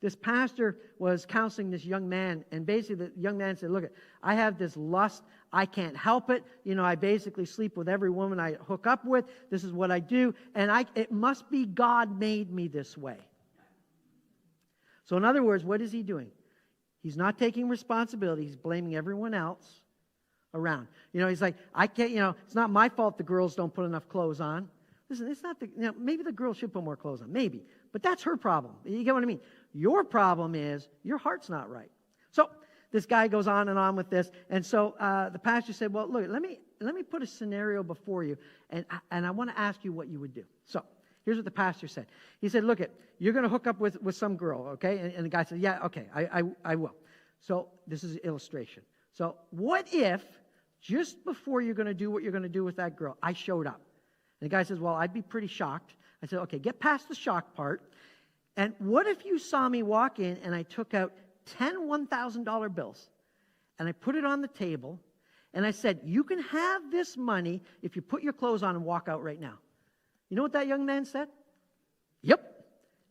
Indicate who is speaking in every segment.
Speaker 1: this pastor was counseling this young man, and basically the young man said, look, I have this lust. I can't help it. I basically sleep with every woman I hook up with. This is what I do, and it must be God made me this way. So in other words, what is he doing? He's not taking responsibility. He's blaming everyone else around. He's like, I can't, it's not my fault the girls don't put enough clothes on. Listen, it's not maybe the girl should put more clothes on, maybe. But that's her problem. You get what I mean? Your problem is your heart's not right. So this guy goes on and on with this. And so the pastor said, well, look, let me put a scenario before you, and I want to ask you what you would do. So here's what the pastor said. He said, look, you're going to hook up with some girl, okay? And the guy said, yeah, okay, I will. So this is an illustration. So what if just before you're going to do what you're going to do with that girl, I showed up? And the guy says, well, I'd be pretty shocked. I said, okay, get past the shock part. And what if you saw me walk in and I took out 10 $1,000 bills and I put it on the table and I said, you can have this money if you put your clothes on and walk out right now. You know what that young man said? Yep,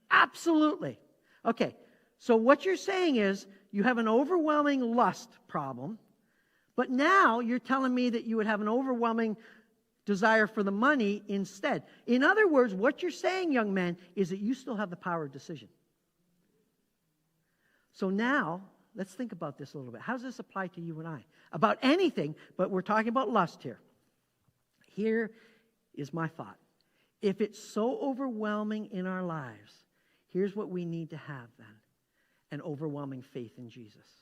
Speaker 1: absolutely. Okay, so what you're saying is you have an overwhelming lust problem, but now you're telling me that you would have an overwhelming desire for the money instead. In other words, what you're saying, young man, is that you still have the power of decision. So now, let's think about this a little bit. How does this apply to you and I? About anything, but we're talking about lust here. Here is my thought. If it's so overwhelming in our lives, here's what we need to have then: an overwhelming faith in Jesus.